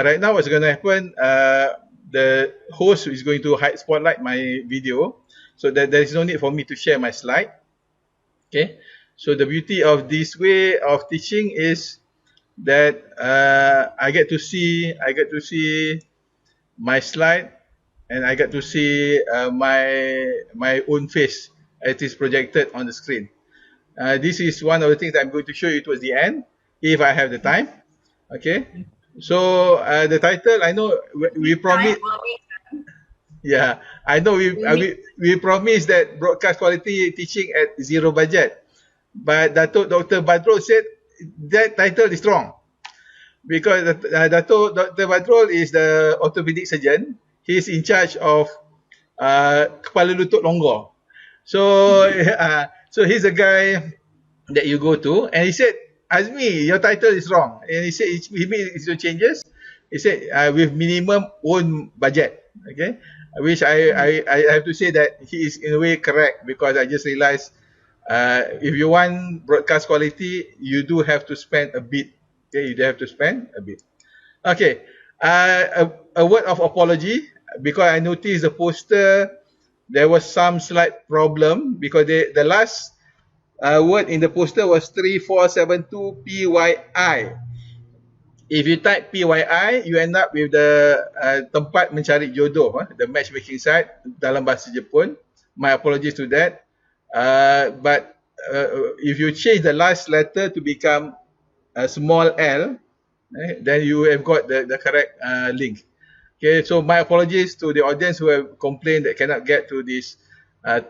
Right now, what's going to happen? The host is going to spotlight my video, so that there is no need for me to share my slide. Okay. So the beauty of this way of teaching is that I get to see my slide, and I get to see my own face as it is projected on the screen. This is one of the things that I'm going to show you towards the end, if I have the time. Okay. So the title, I know we promised. Yeah, I know we promised that broadcast quality teaching at zero budget, but Dr. Badrul said that title is wrong, because Dr. Badrul is the orthopedic surgeon. He's in charge of kepala lutut longgar. So so he's the guy that you go to, and he said, Azmi, your title is wrong. And he said he made some changes. He said with minimum own budget. Okay, which I have to say that he is in a way correct, because I just realized if you want broadcast quality, you do have to spend a bit. Okay, you do have to spend a bit. Okay, a word of apology, because I noticed the poster, there was some slight problem, because the last word in the poster was 3472 PYI. If you type PYI, you end up with the tempat mencari jodoh, the matchmaking site dalam bahasa Jepun. My apologies to that. But if you change the last letter to become a small l, then you have got the correct link. Okay, so my apologies to the audience who have complained that cannot get to this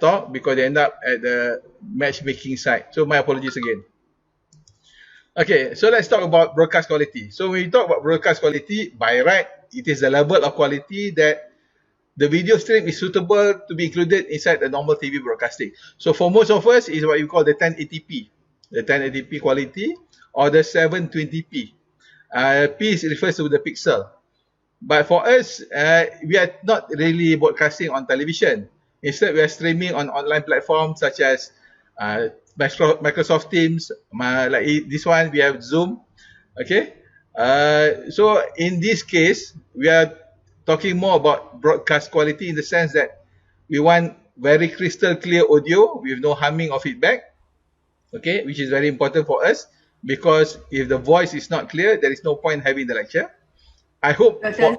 talk because they end up at the matchmaking site. So my apologies again. Okay, so let's talk about broadcast quality. So when we talk about broadcast quality, by right, it is the level of quality that the video stream is suitable to be included inside the normal TV broadcasting. So for most of us, is what you call the 1080p, the 1080p quality, or the 720p. P refers to the pixel. But for us, we are not really broadcasting on television. Instead, we are streaming on online platforms such as Microsoft Teams, like this one, we have Zoom. Okay. So in this case, we are talking more about broadcast quality in the sense that we want very crystal clear audio with no humming or feedback. Okay, which is very important for us, because if the voice is not clear, there is no point having the lecture. I hope. Sorry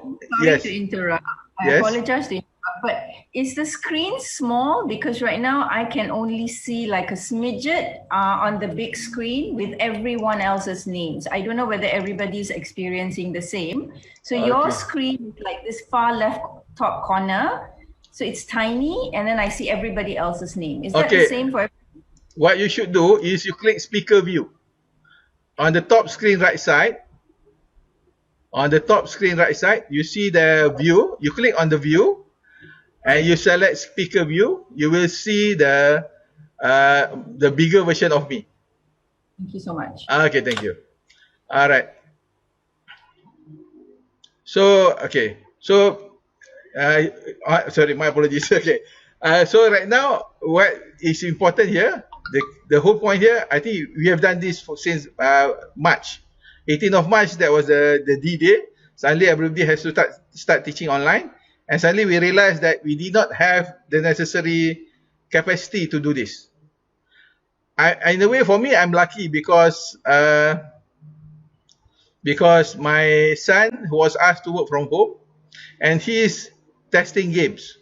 to interrupt. I apologize to interrupt, but is the screen small? Because right now I can only see like a smidget on the big screen with everyone else's names. I don't know whether everybody's experiencing the same. So your screen is like this far left top corner. So it's tiny, and then I see everybody else's name. Is that the same for everybody? What you should do is you click speaker view. On the top screen right side, you see the view. You click on the view and you select speaker view. You will see the bigger version of me. Thank you so much. Okay, thank you. All right. So, okay. So, sorry, my apologies. Okay. So right now, what is important here, the whole point here, I think we have done this since March. 18th of March, that was the D-Day. Suddenly, everybody has to start teaching online. And suddenly, we realized that we did not have the necessary capacity to do this. In a way, for me, I'm lucky because my son was asked to work from home, and he's testing games.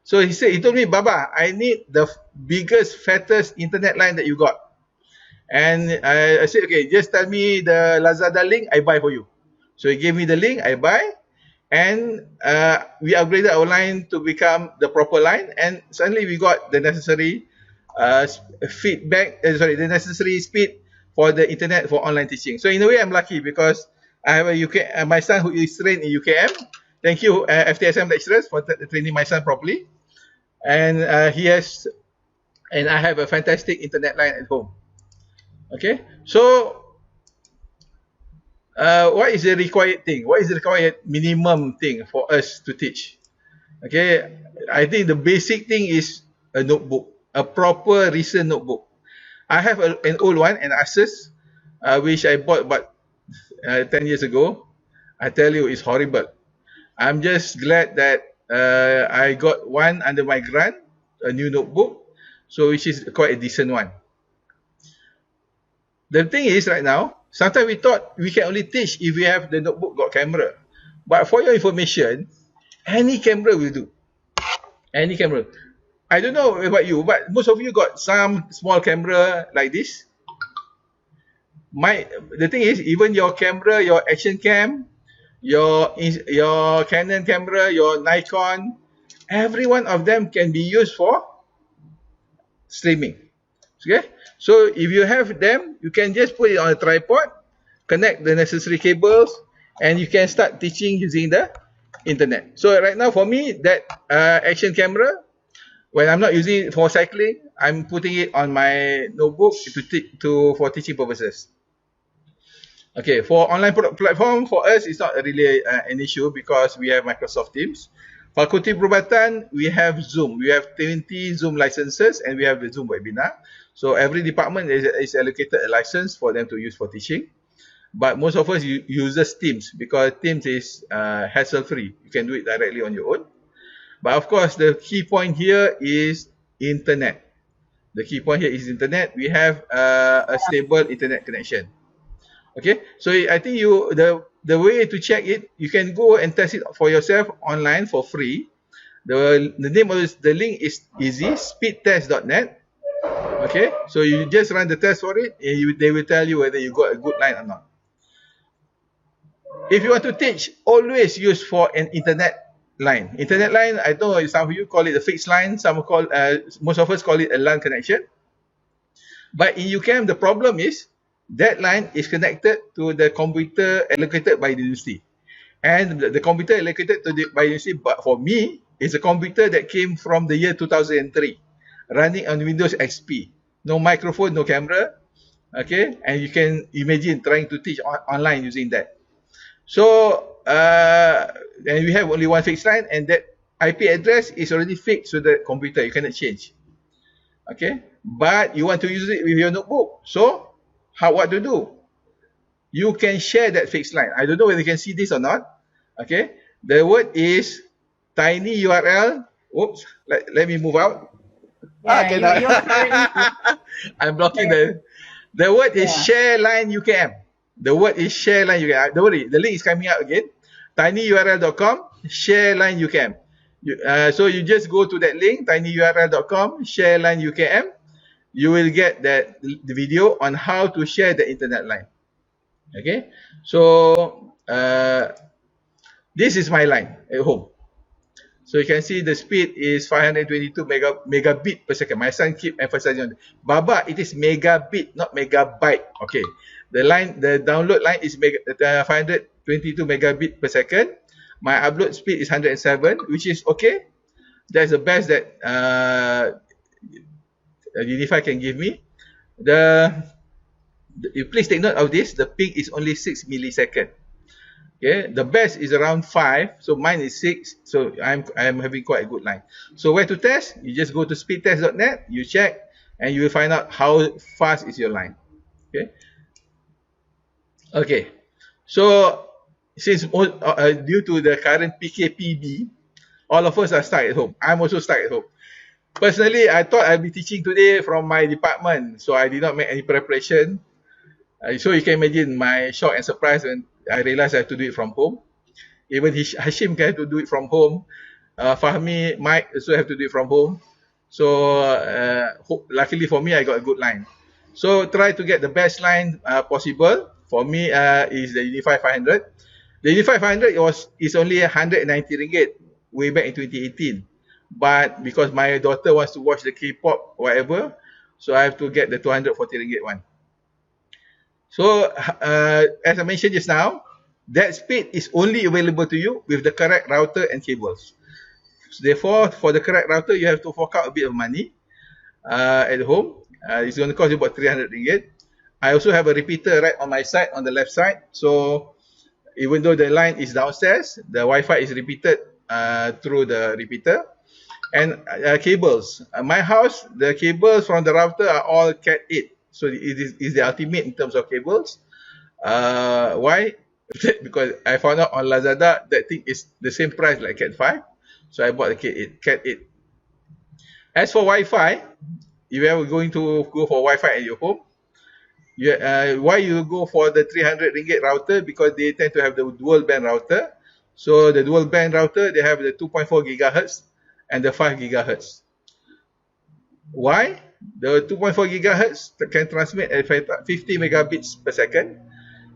So he told me, Baba, I need the biggest, fattest internet line that you got. And I said, okay, just tell me the Lazada link, I buy for you. So he gave me the link, I buy. And we upgraded our line to become the proper line. And suddenly we got the necessary the necessary speed for the internet for online teaching. So in a way, I'm lucky because I have my son who is trained in UKM. Thank you, FTSM lecturers, for training my son properly. And and I have a fantastic internet line at home. Okay, so what is the required thing? What is the required minimum thing for us to teach? Okay, I think the basic thing is a notebook, a proper recent notebook. I have an old one, an Asus, which I bought about 10 years ago, I tell you, it's horrible. I'm just glad that I got one under my grant, a new notebook, so which is quite a decent one. The thing is right now, sometimes we thought we can only teach if we have the notebook got camera. But for your information, any camera will do. Any camera. I don't know about you, but most of you got some small camera like this. The thing is, even your camera, your action cam, your Canon camera, your Nikon, every one of them can be used for streaming. Okay, so if you have them, you can just put it on a tripod, connect the necessary cables, and you can start teaching using the internet. So right now for me, that action camera, when I'm not using it for cycling, I'm putting it on my notebook for teaching purposes. Okay, for online platform, for us, it's not really an issue because we have Microsoft Teams. Fakulti Perubatan, we have Zoom. We have 20 Zoom licenses and we have the Zoom webinar. So every department is allocated a license for them to use for teaching. But most of us uses Teams because Teams is hassle-free. You can do it directly on your own. But of course, the key point here is internet. The key point here is internet. We have a stable internet connection. Okay, so I think the way to check it, you can go and test it for yourself online for free. The name of the link is easy, speedtest.net. Okay, so you just run the test for it, and they will tell you whether you got a good line or not. If you want to teach, always use for an internet line. Internet line, I know some of you call it a fixed line, most of us call it a LAN connection. But in UCAM, the problem is that line is connected to the computer allocated by the university. And the computer allocated by the university, but for me, is a computer that came from the year 2003, running on Windows XP. No microphone, no camera. Okay, and you can imagine trying to teach online using that. So, and we have only one fixed line, and that IP address is already fixed to the computer. You cannot change. Okay, but you want to use it with your notebook. So, what to do? You can share that fixed line. I don't know whether you can see this or not. Okay, the word is tiny URL. Oops, let me move out. Yeah, I'm blocking the word is share line UKM. The word is share line UKM. Don't worry, the link is coming out again. tinyurl.com, share line UKM. So you just go to that link, tinyurl.com, share line UKM. You will get the video on how to share the internet line. Okay, so this is my line at home. So you can see the speed is 522 megabit per second. My son keep emphasizing on it. Baba, it is megabit, not megabyte. Okay, the download line is 522 megabit per second. My upload speed is 107, which is okay. That's the best that Unify can give me. Please take note of this. The ping is only 6 millisecond. Okay, the best is around 5, so mine is 6, so I'm having quite a good line. So where to test? You just go to speedtest.net, you check, and you will find out how fast is your line. Okay. So since due to the current PKPB, all of us are stuck at home. I'm also stuck at home. Personally, I thought I'd be teaching today from my department, so I did not make any preparation. So you can imagine my shock and surprise when I realized I have to do it from home. Even Hashim can have to do it from home. Fahmi, Mike also have to do it from home. So luckily for me, I got a good line. So try to get the best line possible. For me, is the Unify 500. The Unify 500 is only 190 ringgit way back in 2018. But because my daughter wants to watch the K-pop, whatever, so I have to get the 240 ringgit one. So, as I mentioned just now, that speed is only available to you with the correct router and cables. So therefore, for the correct router, you have to fork out a bit of money at home. It's going to cost you about 300 ringgit. I also have a repeater right on my side, on the left side. So, even though the line is downstairs, the Wi-Fi is repeated through the repeater. And cables. My house, the cables from the router are all Cat 8. So it is the ultimate in terms of cables. Why? Because I found out on Lazada that thing is the same price like Cat 5. So I bought the Cat 8. As for Wi-Fi, if you are going to go for Wi-Fi at your home, why you go for the 300 ringgit router? Because they tend to have the dual band router. So the dual band router, they have the 2.4 gigahertz and the 5 gigahertz. Why? The 2.4 gigahertz can transmit at 50 megabits per second.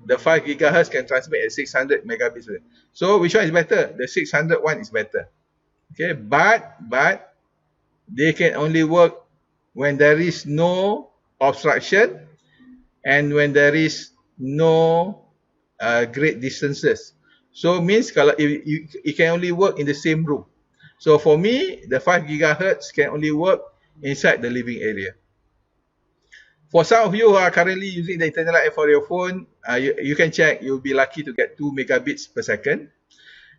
The 5 gigahertz can transmit at 600 megabits per second. So which one is better? The 600 one is better. Okay, but they can only work when there is no obstruction and when there is no great distances. So means kalau it can only work in the same room. So for me, the 5 gigahertz can only work inside the living area. For some of you who are currently using the internet line for your phone, you can check. You'll be lucky to get 2 megabits per second.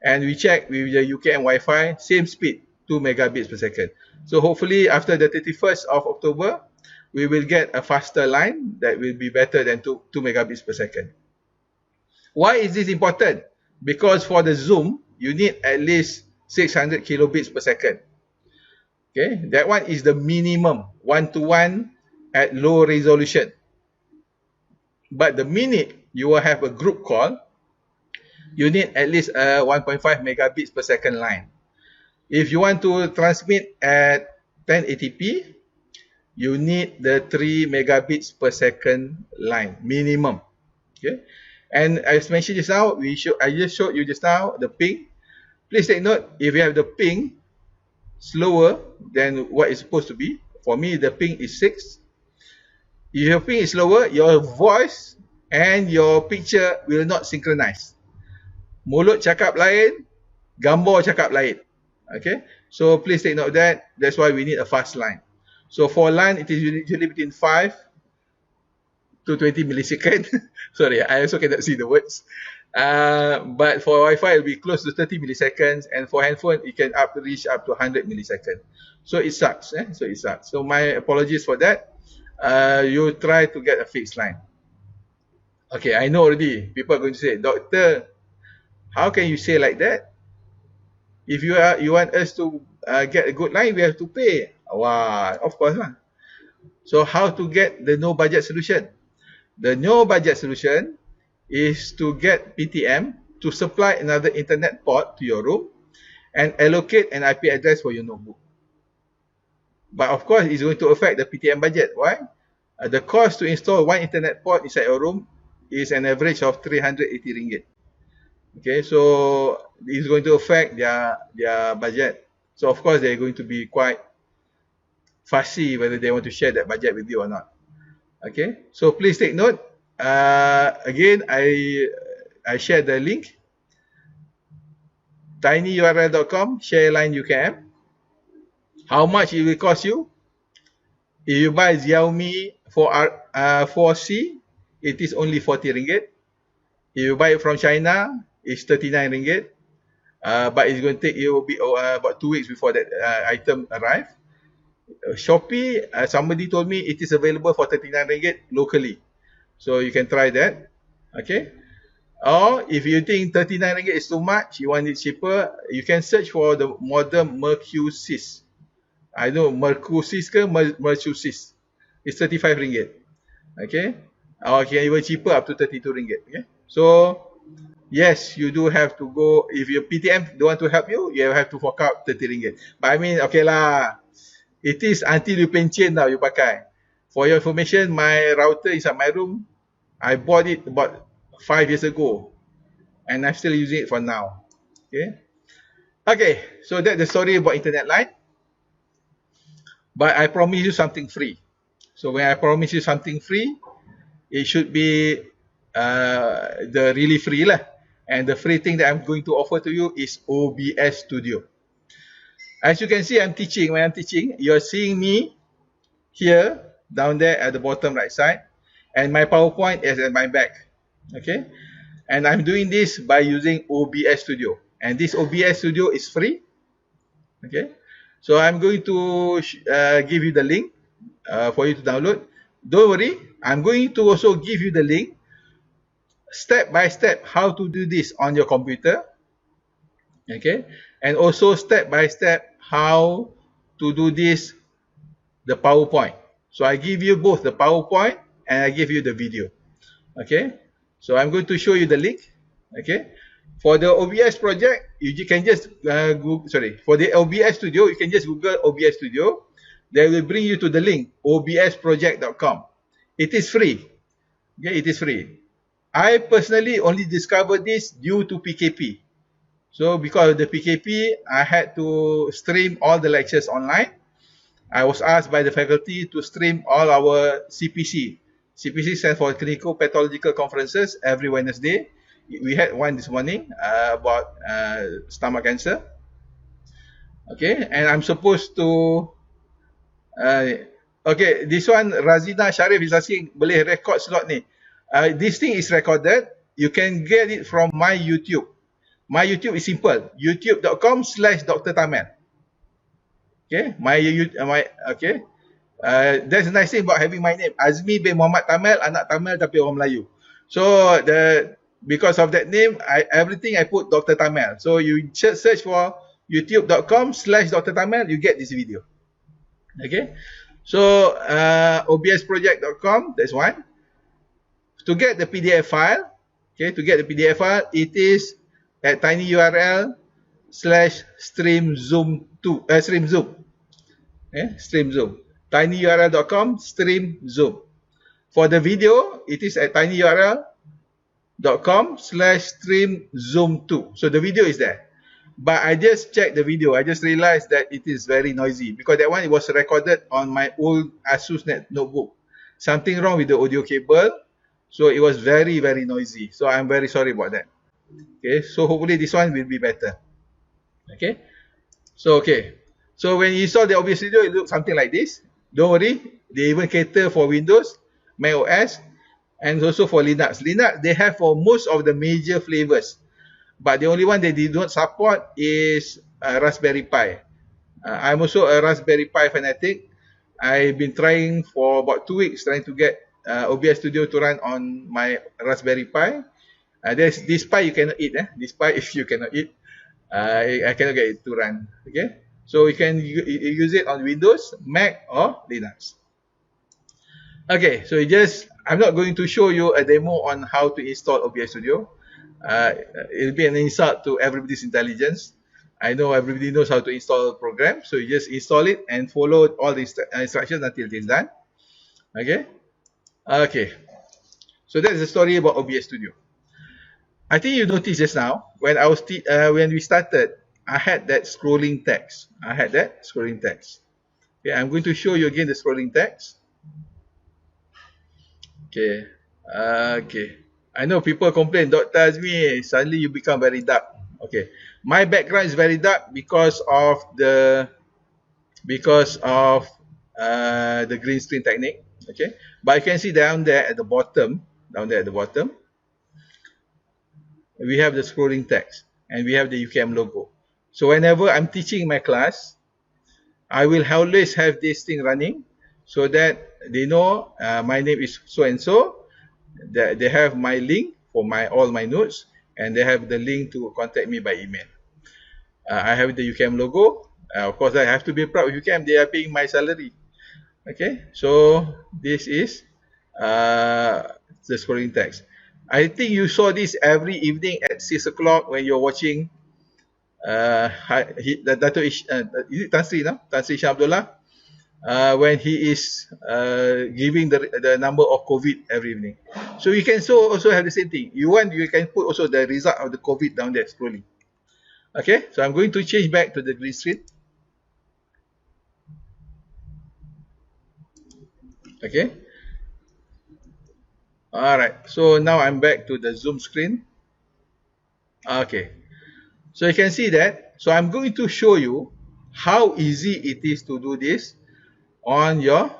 And we check with the UKM Wi-Fi, same speed, 2 megabits per second. So hopefully after the 31st of October, we will get a faster line that will be better than 2 megabits per second. Why is this important? Because for the Zoom, you need at least 600 kilobits per second. Okay, that one is the minimum, one-to-one at low resolution. But the minute you will have a group call, you need at least a 1.5 megabits per second line. If you want to transmit at 1080p, you need the 3 megabits per second line, minimum. Okay, and as mentioned just now, I just showed you just now the ping. Please take note, if you have the ping slower than what it's supposed to be, for me the ping is 6. If your ping is slower, your voice and your picture will not synchronize. Mulut cakap lain, gambar cakap lain. Okay, so please take note of that. That's why we need a fast line. So for LAN, it is usually between 5 to 20 milliseconds. Sorry, I also cannot see the words. But for Wi-Fi, it will be close to 30 milliseconds, and for handphone, it can reach up to 100 milliseconds. So it sucks. So my apologies for that. You try to get a fixed line. Okay, I know already. People are going to say, Doctor, how can you say like that? If you want us to get a good line, we have to pay. Wow, of course lah. So how to get the no budget solution? The no budget solution is to get PTM to supply another internet port to your room and allocate an IP address for your notebook. But of course, it's going to affect the PTM budget. Why? The cost to install one internet port inside your room is an average of 380 ringgit. Okay, so it's going to affect their budget. So of course, they're going to be quite fussy whether they want to share that budget with you or not. Okay, so please take note. Again, I shared the link, tinyurl.com, share line UKM. How much it will cost you? If you buy Xiaomi 4C, it is only 40 ringgit. If you buy it from China, it's 39 ringgit. But it's going to take you about 2 weeks before that item arrive. Shopee, somebody told me it is available for 39 ringgit locally. So you can try that. Okay. Or if you think 39 ringgit is too much, you want it cheaper, you can search for the modem Mercusys. I know Mercusys ke Mercusys. It's 35 ringgit. Okay. Or can even cheaper up to 32 ringgit. Okay. So yes, you do have to go. If your PTM don't want to help you, you have to fork out 30 ringgit. But I mean, okay lah. It is until you pencen now you pakai. For your information, my router inside my room, I bought it about 5 years ago. And I'm still using it for now. Okay. Okay, so that's the story about internet line. But I promise you something free. So when I promise you something free, it should be the really free lah. And the free thing that I'm going to offer to you is OBS Studio. As you can see, I'm teaching. When I'm teaching, you're seeing me here, down there at the bottom right side. And my PowerPoint is at my back. Okay. And I'm doing this by using OBS Studio. And this OBS Studio is free. Okay. So I'm going to give you the link for you to download. Don't worry. I'm going to also give you the link step by step how to do this on your computer, okay, and also step by step how to do this, the PowerPoint. So I give you both the PowerPoint and I give you the video, okay. So I'm going to show you the link, okay. For the OBS project, you can just Google, for the OBS Studio, you can just Google OBS Studio. They will bring you to the link, obsproject.com. It is free. Okay, it is free. I personally only discovered this due to PKP. So because of the PKP, I had to stream all the lectures online. I was asked by the faculty to stream all our CPC. CPC stands for Clinical Pathological Conferences every Wednesday. We had one this morning about stomach cancer. Okay, and I'm supposed to... okay, this one, Razina Sharif is asking, boleh record slot ni? This thing is recorded. You can get it from my YouTube. My YouTube is simple. youtube.com/Dr. Tamel. Okay, okay. That's the nice thing about having my name, Azmi bin Muhammad Tamel, anak Tamel tapi orang Melayu. So because of that name, everything I put Dr. Tamel. So you search for youtube.com/Dr. Tamel, you get this video. Okay. So obsproject.com, that's one. To get the PDF file, okay, it is at tinyurl/streamzoom2 streamzoom. Streamzoom. tinyurl.com/streamzoom. For the video, it is at tinyurl.com/streamzoom2. So the video is there. But I just checked the video. I just realized that it is very noisy because that one, it was recorded on my old Asus notebook. Something wrong with the audio cable. So it was very, very noisy. So I'm very sorry about that. Okay, so hopefully this one will be better. Okay, so so when you saw the OBS Studio, it looks something like this. Don't worry, they even cater for Windows, Mac OS, and also for Linux. Linux, they have for most of the major flavors, but the only one they did not support is Raspberry Pi. I'm also a Raspberry Pi fanatic. I've been trying for about 2 weeks trying to get OBS Studio to run on my Raspberry Pi. There's this Pi you cannot eat. This Pi, if you cannot eat, I cannot get it to run. Okay, so you can use it on Windows, Mac, or Linux. Okay, so I'm not going to show you a demo on how to install OBS Studio. It'll be an insult to everybody's intelligence. I know everybody knows how to install a program, so you just install it and follow all the instructions until it's done. Okay. Okay. So that's the story about OBS Studio. I think you noticed just now when when we started, I had that scrolling text. Okay, I'm going to show you again the scrolling text. Okay. Okay. I know people complain, Dr. Azmi, suddenly you become very dark. Okay. My background is very dark because of the green screen technique. Okay. But you can see down there at the bottom, we have the scrolling text and we have the UKM logo. So whenever I'm teaching my class, I will always have this thing running so that they know my name is so and so. That they have my link for all my notes, and they have the link to contact me by email. I have the UKM logo. Of course, I have to be proud of UKM. They are paying my salary. Okay, so this is the scrolling text. I think you saw this every evening at 6 o'clock when you're watching Dato' is it Tan Sri, no? Tan Sri Shah Abdullah, when he is giving the number of COVID every evening. So you can also have the same thing. You can put also the result of the COVID down there scrolling. Okay, so I'm going to change back to the green screen. Okay. Alright, so now I'm back to the Zoom screen. Okay, so you can see that. So I'm going to show you how easy it is to do this on your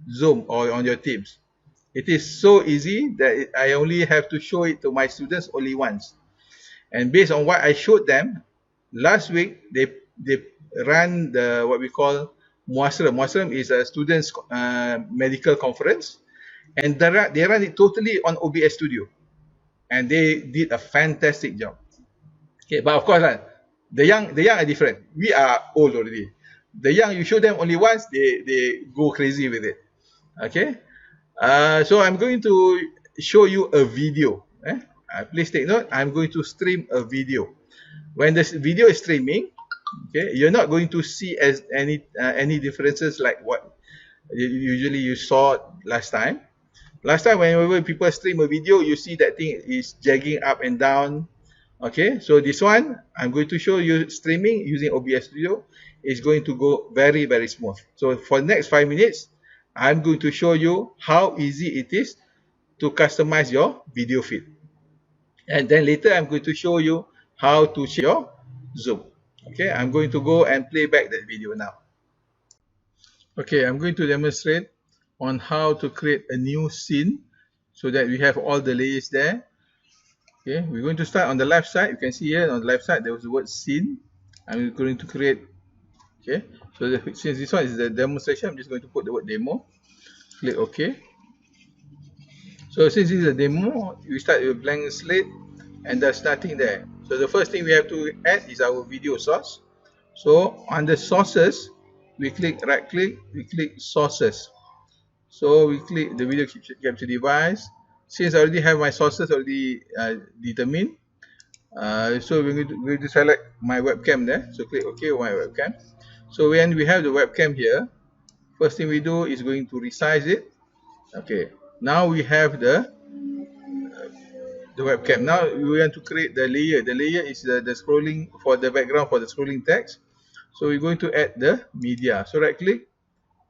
Zoom or on your Teams. It is so easy that I only have to show it to my students only once. And based on what I showed them last week, they run what we call Muasram is a students' medical conference, and they run it totally on OBS Studio, and they did a fantastic job. Okay, but of course, the young are different. We are old already. The young, you show them only once, they go crazy with it. Okay, so I'm going to show you a video. Please take note. I'm going to stream a video. When this video is streaming, okay, you're not going to see as any differences like what usually you saw last time. Last time, whenever people stream a video, you see that thing is jagging up and down. Okay, so this one, I'm going to show you streaming using OBS Studio. It's going to go very, very smooth. So for the next 5 minutes, I'm going to show you how easy it is to customize your video feed. And then later, I'm going to show you how to share your Zoom. Okay, I'm going to go and play back that video now. Okay, I'm going to demonstrate on how to create a new scene so that we have all the layers there. Okay, we're going to start on the left side. You can see here on the left side there was the word scene. I'm going to create. Okay, so since this one is the demonstration, I'm just going to put the word demo. Click OK. So since this is a demo, we start with a blank slate and there's nothing there. So the first thing we have to add is our video source. So under sources, we click right click, we click sources. So we click the video capture device. Since I already have my sources already determined, so we're going to select my webcam there. So click OK on my webcam. So when we have the webcam here, first thing we do is going to resize it. Okay, now we have the webcam. Now we want to create the layer. The layer is the scrolling for the background for the scrolling text. So we're going to add the media. So right click,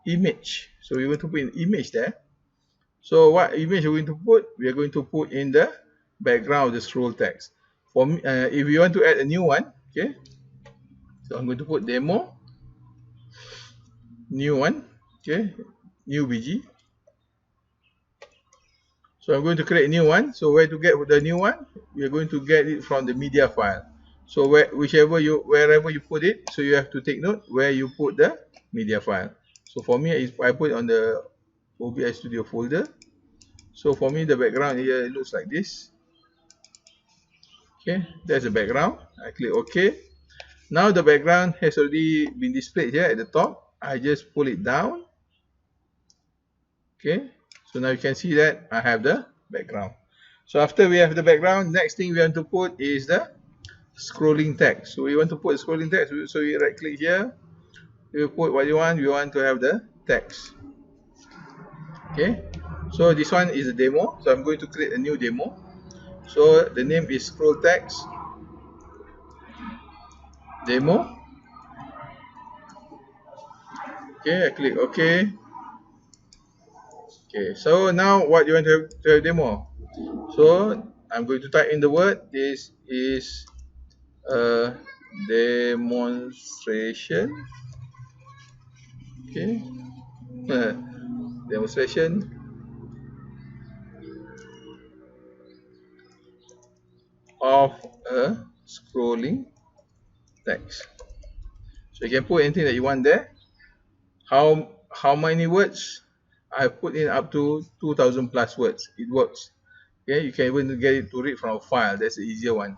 image. So we're going to put an image there. So what image we're going to put? We are going to put in the background of the scroll text. For me, if you want to add a new one, okay. So I'm going to put demo, new one, okay, new BG. So I'm going to create a new one. So where to get the new one? We are going to get it from the media file. So wherever you put it, so you have to take note where you put the media file. So for me, I put it on the OBS Studio folder. So for me, the background here looks like this. Okay, there's the background. I click OK. Now the background has already been displayed here at the top. I just pull it down. Okay, so now you can see that I have the background. So after we have the background, next thing we want to put is the scrolling text. So we want to put scrolling text. So we right click here. We put what you want. We want to have the text. Okay, so this one is a demo. So I'm going to create a new demo. So the name is scroll text demo. Okay, I click OK. Okay, so now what you want to have demo? So I'm going to type in the word. This is a demonstration. Okay, demonstration of a scrolling text. So you can put anything that you want there. How many words? I put in up to 2,000 plus words. It works. Okay, you can even get it to read from a file. That's the easier one.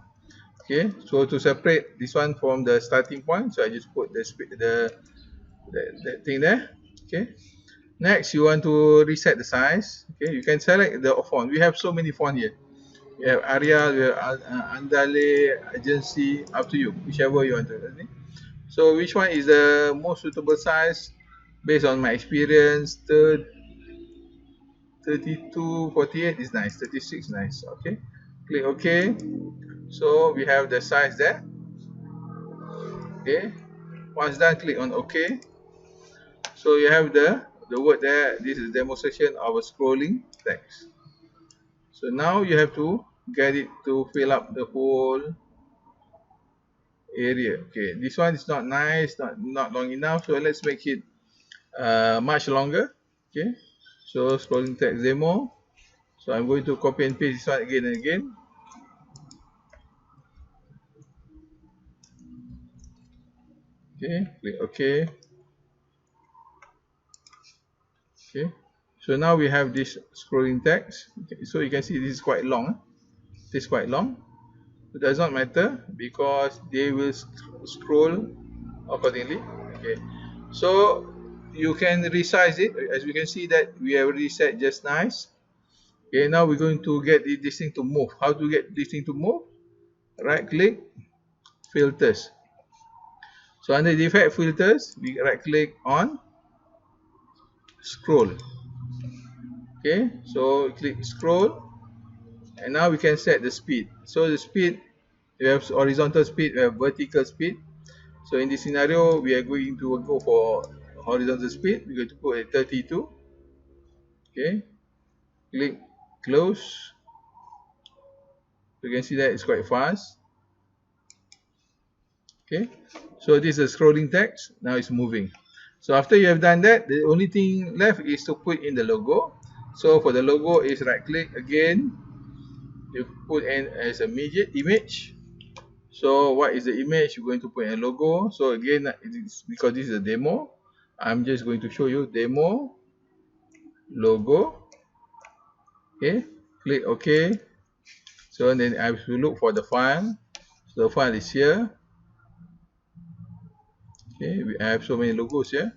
Okay, so to separate this one from the starting point, so I just put the thing there. Okay, next you want to reset the size. Okay, you can select the font. We have so many fonts here. We have Arial, we have Andale, Agency, up to you, whichever you want to. Okay? So which one is the most suitable size based on my experience? 32, 48 is nice, 36 nice. Okay, click OK. So we have the size there. Okay, once done, click on OK. So you have the word there. This is demonstration of a scrolling text. So now you have to get it to fill up the whole area. Okay, this one is not nice, not long enough. So let's make it much longer. Okay, so scrolling text demo. So I'm going to copy and paste this one again and again. Okay, click OK. Okay, so now we have this scrolling text. Okay, so you can see this is quite long. This is quite long. It does not matter because they will scroll accordingly. Okay, so you can resize it. As we can see that we have already set just nice. Okay, now we're going to get this thing to move. How to get this thing to move? Right click, filters. So under the effect filters, we right click on scroll. Okay, so click scroll, and now we can set the speed. So the speed, we have horizontal speed, we have vertical speed. So in this scenario, we are going to go for horizontal speed. We're going to put at 32. Okay, click close. You can see that it's quite fast. Okay, so this is a scrolling text. Now it's moving. So after you have done that, the only thing left is to put in the logo. So for the logo is right click again. You put in as a image. So what is the image? You're going to put in a logo. So again, because this is a demo, I'm just going to show you demo logo. Okay, click OK. So then I will look for the file. So the file is here. Okay, I have so many logos here.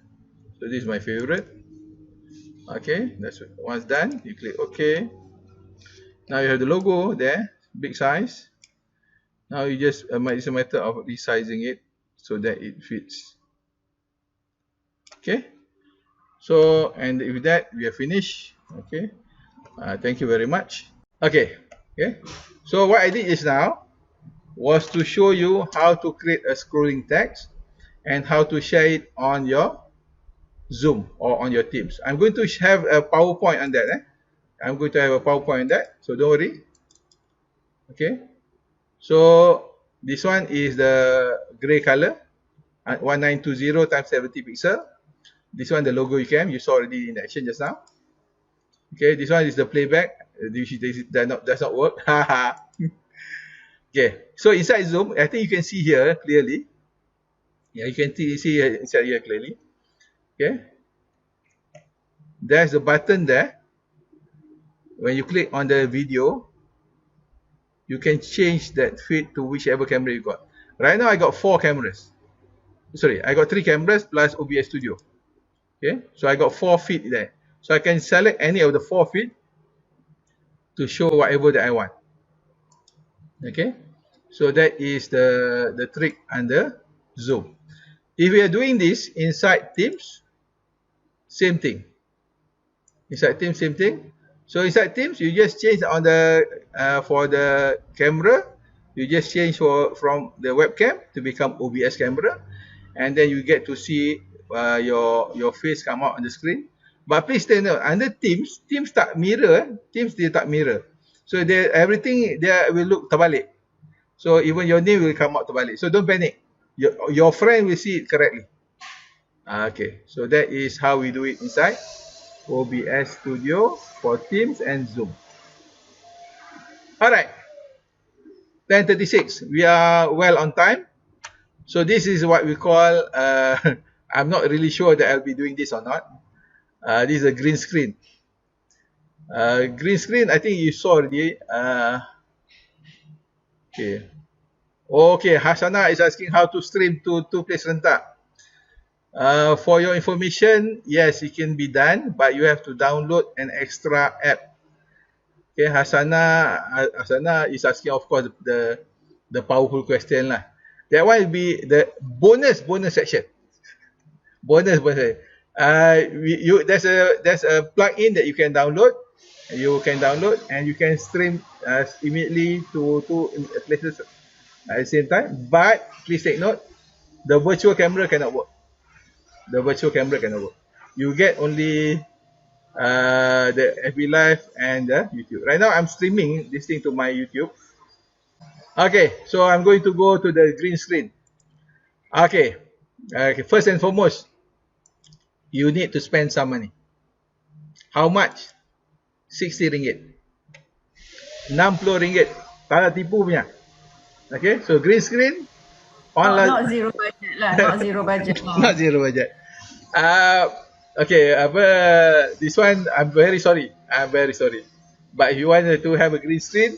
So this is my favorite. Okay, that's it. Once done, you click OK. Now you have the logo there, big size. Now you just it's a matter of resizing it so that it fits. Okay. So and with that we are finished. Okay. Thank you very much. Okay. Okay. So what I did just now was to show you how to create a scrolling text and how to share it on your Zoom or on your Teams. I'm going to have a PowerPoint on that. I'm going to have a PowerPoint on that, so don't worry. Okay. So this one is the grey color, 1920 times 70 pixel. This one the logo you saw already in action just now. Okay, this one is the playback. This does not work. Okay, so inside Zoom, I think you can see here clearly. Yeah, you can see inside here clearly. Okay, there's a button there. When you click on the video, you can change that feed to whichever camera you got. Right now I got 4 cameras. Sorry, I got 3 cameras plus OBS Studio. Okay, so I got 4 feed there. So I can select any of the 4 feed to show whatever that I want. Okay, so that is the trick under Zoom. If we are doing this inside Teams, same thing. Inside Teams, same thing. So inside Teams, you just change on the for the camera, you just change from the webcam to become OBS camera, and then you get to see your face come out on the screen. But please take note, under Teams tak mirror, Teams dia tak mirror. So everything there will look terbalik. So even your name will come out terbalik. So don't panic. Your friend will see it correctly. Okay, so that is how we do it inside OBS Studio for Teams and Zoom. Alright, 10:36. We are well on time. So this is what we call, I'm not really sure that I'll be doing this or not. This is a green screen. Green screen, I think you saw already. Okay. Okay, Hasana is asking how to stream to Place Rentak. For your information, yes, it can be done, but you have to download an extra app. Okay, Hasana is asking, of course, the powerful question lah. That one will be the bonus section. Bonus. There's a plugin that you can download. You can download and you can stream immediately to places at the same time. But please take note, the virtual camera cannot work. The virtual camera cannot work. You get only the FB Live and the YouTube. Right now, I'm streaming this thing to my YouTube. Okay, so I'm going to go to the green screen. Okay, first and foremost, you need to spend some money. How much? 60 ringgit. 60 ringgit. Tak nak tipu punya. Okay, so green screen. Not zero budget lah. Not zero budget. Not zero budget. Okay, this one, I'm very sorry. I'm very sorry. But if you want to have a green screen,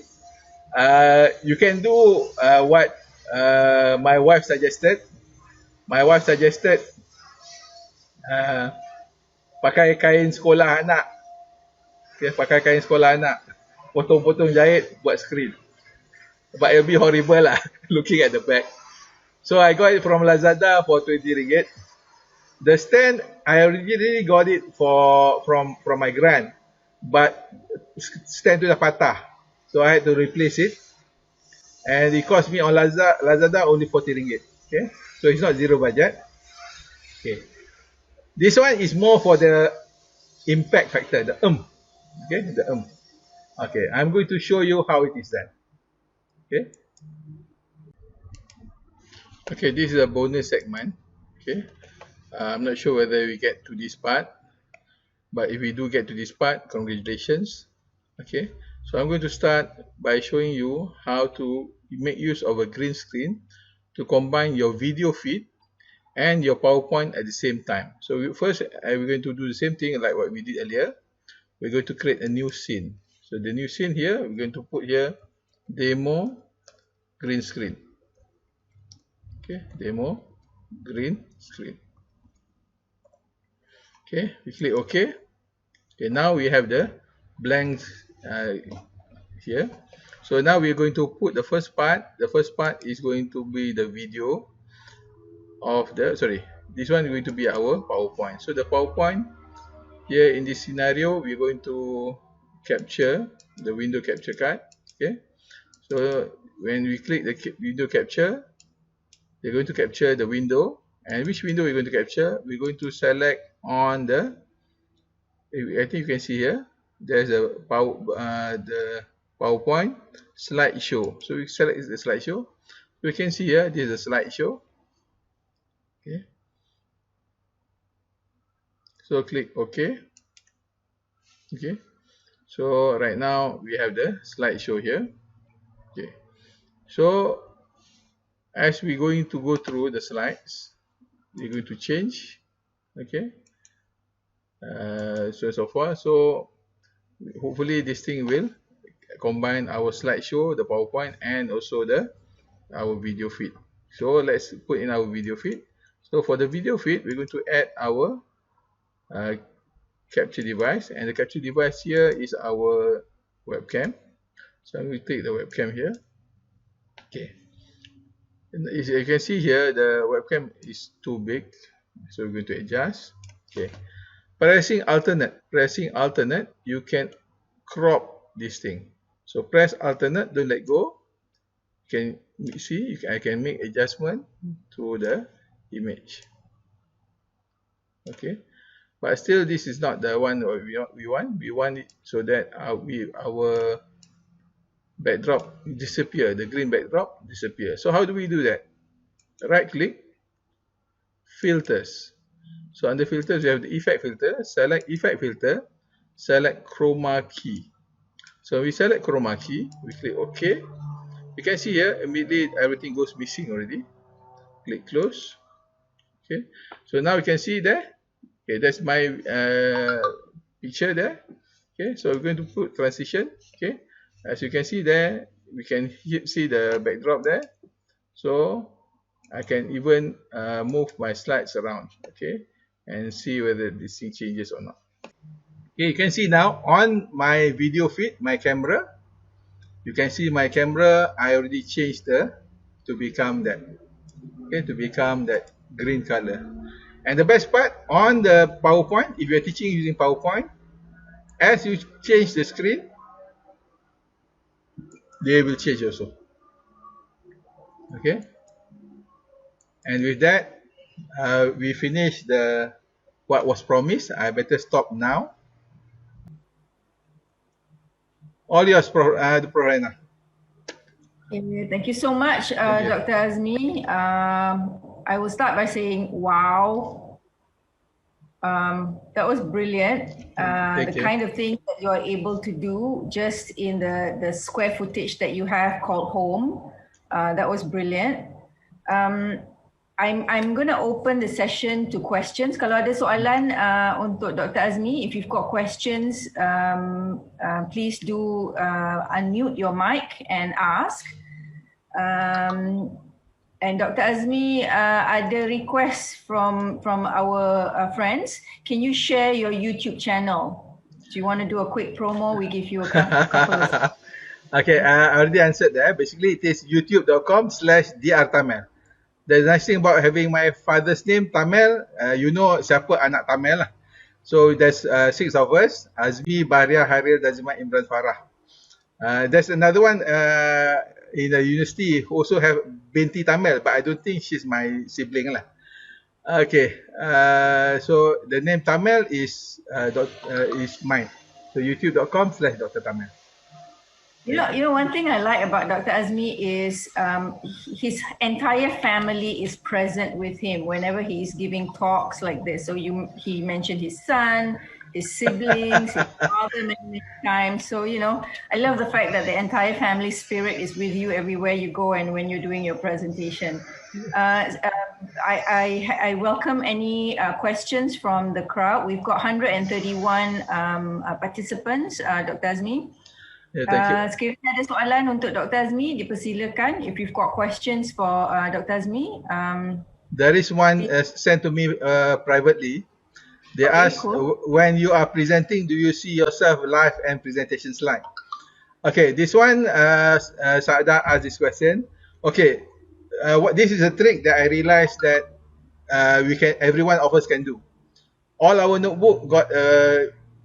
you can do what my wife suggested. My wife suggested uh, pakai kain sekolah anak. Okay, pakai kain sekolah anak. Potong-potong jahit buat screen. But it'll be horrible lah, looking at the back. So I got it from Lazada for 20 ringgit. The stand, I originally got it from my grand, but stand tu dah patah. So I had to replace it. And it cost me on Lazada only 40 ringgit. Okay, so it's not zero budget. Okay, this one is more for the impact factor, the Okay, the Okay, I'm going to show you how it is done. Okay. Okay, this is a bonus segment. Okay, I'm not sure whether we get to this part, but if we do get to this part, congratulations. Okay, so I'm going to start by showing you how to make use of a green screen to combine your video feed and your PowerPoint at the same time. So first, we're going to do the same thing like what we did earlier. We're going to create a new scene. So the new scene here, we're going to put here demo green screen. Okay, demo green screen. Okay, we click OK. Okay, now we have the blank here. So now we're going to put the first part. The first part is going to be the video of the, sorry, this one is going to be our PowerPoint. So the PowerPoint here in this scenario, we're going to capture the window capture card. Okay, so when we click the window capture, we're going to capture the window. And which window we're going to capture? We're going to select on the, I think you can see here, there's a the PowerPoint slideshow. So we select the slideshow. We can see here, this is a slideshow. Okay. So click OK. Okay. So right now we have the slideshow here. Okay. So as we're going to go through the slides, we're going to change. Okay. So far. So hopefully this thing will combine our slideshow, the PowerPoint, and also our video feed. So let's put in our video feed. So for the video feed, we're going to add our capture device, and the capture device here is our webcam. So I'm going to take the webcam here. Okay. And as you can see here, the webcam is too big, so we're going to adjust. Okay. Pressing alternate, you can crop this thing. So press alternate, don't let go. You can see, I can make adjustment to the image. Okay, but still this is not the one we want. We want it so that our backdrop disappear, the green backdrop disappear. So how do we do that? Right click, filters. So under filters, we have the effect filter. Select effect filter, select chroma key. So we select chroma key, we click OK. You can see here immediately everything goes missing already. Click close. Okay, so now you can see there. Okay, that's my picture there. Okay, so we're going to put transition. Okay, as you can see there, we can see the backdrop there. So I can even move my slides around. Okay, and see whether this thing changes or not. Okay, you can see now on my video feed, my camera. You can see my camera. I already changed to become that. Okay, to become that green color. And the best part, on the PowerPoint, if you're teaching using PowerPoint, as you change the screen, they will change also. Okay. And with that, we finish what was promised. I better stop now. All yours, Prof. Raina. Thank you so much, Dr. Azmi. I will start by saying, wow. That was brilliant. The kind of thing that you're able to do just in the square footage that you have called home. That was brilliant. I'm going to open the session to questions. Kalau ada soalan untuk Dr. Azmi, if you've got questions, please do unmute your mic and ask. And Dr. Azmi, ada request from our friends. Can you share your YouTube channel? Do you want to do a quick promo? We give you a couple of... Okay, I already answered that. Basically, it is youtube.com/drtamil. The nice thing about having my father's name, Tamil, you know siapa anak Tamil lah. So there's 6 of us, Azmi, Baria, Haril, Dazimat, Imran, Farah. There's another one in the university who also have Binti Tamil, but I don't think she's my sibling lah. Okay, so the name Tamil is mine. So youtube.com/Dr. Tamil. You know, one thing I like about Dr. Azmi is his entire family is present with him whenever he is giving talks like this. So he mentioned his son, his siblings, his father many times. So, you know, I love the fact that the entire family spirit is with you everywhere you go and when you're doing your presentation. I welcome any questions from the crowd. We've got 131 participants, Dr. Azmi. Yeah, thank you. Sekiranya ada soalan untuk Dr. Azmi, dipersilakan. If you've got questions for Dr. Azmi. There is one sent to me privately. They ask, cool. When you are presenting, do you see yourself live and presentation slide? Okay, this one, Saada asked this question. Okay, this is a trick that I realized that every one of us can do. All our notebook got